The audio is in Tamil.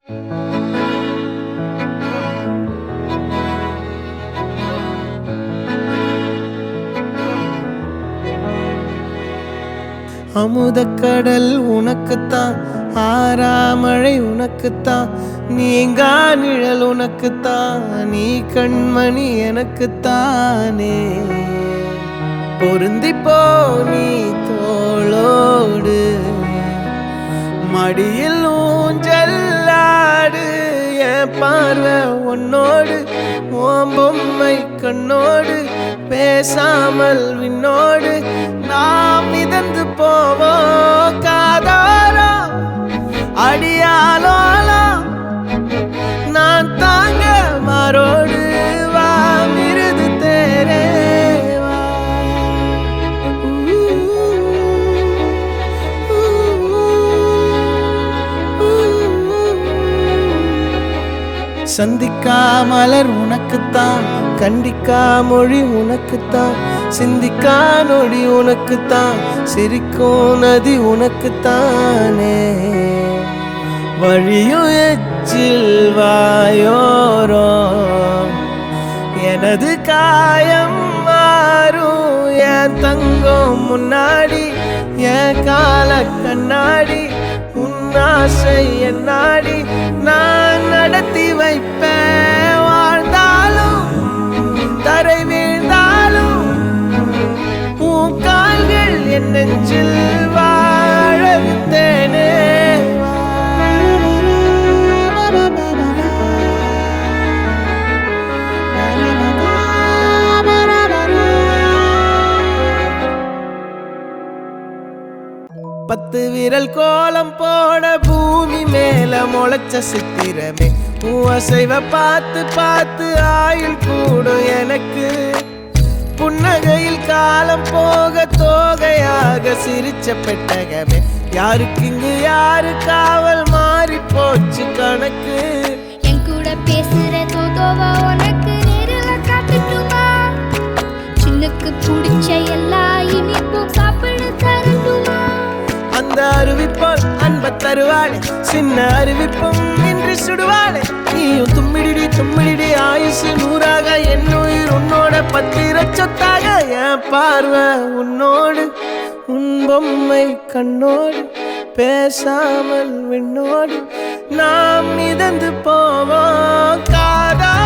அமுதக்கடல் உனக்குத்தான், ஆறாமழை உனக்குத்தான், நீங்கா நிழல் உனக்குத்தான், நீ கண்மணி எனக்குத்தானே. பொருந்திப்போ நீ தோளோடு, மடியில் ஊஞ்சல்லாடு, என் பார்வை உன்னோடு, ஓம் பொம்மை கண்ணோடு, பேசாமல் விண்ணோடு நாம் மிதந்து போவோம். காதாரோ அடியாலோலோ நான் தாங்க மாறோடு, வா மிருது தேரே வா. சந்திக்கா மலர் உனக்குத்தான், கண்டிக்கா மொழி உனக்குத்தான், சிந்திக்கா நொடி உனக்குத்தான், சிரிக்கும் நதி உனக்குத்தானே. வழியும் எச்சில் வாயோரோ எனது காயம் மாறும், என் தங்கம் முன்னாடி என் கால கண்ணாடி, உன்னாசை என்னாடி நான் நடத்தி வைப்பேன். வாழ்ந்தாலும் தரை வீழ்ந்தாலும் உன் கால்கள் என் நெஞ்சில் வாழ விட்டேனே. பத்து விரல் கோலம் போட பூமி மேல முளைச்ச சித்திரமே, உன் அசைவ பார்த்து பார்த்து ஆயுள் கூடும் எனக்கு. புன்னகையில் காலம் போக தோகையாக சிரிச்ச பெட்டகமே, யாருக்கு இங்கு யாரு காவல் மாறி போச்சு கணக்கு. என் கூட பேசுற தோதோவா உனக்கு நேரில் காட்டுட்டுமா, சின்னுக்கு பிடிச்ச எல்லா இனிப்பும் சாப்பிட தரட்டுமா. அந்த அறிவிப்பால் அன்ப தருவாளே, சின்ன அறிவிப்பும் இன்று சுடுவாளே. நீயும் தும்மிடி தும்மிடி ஆயுசு நூறாக, என் உயிர் உன்னோட பத்திர சொத்தாக. என் பார்வை உன்னோடு, உன் பொம்மை கண்ணோடு, பேசாமல் விண்ணோடு நாம் மிதந்து போவோம். காதா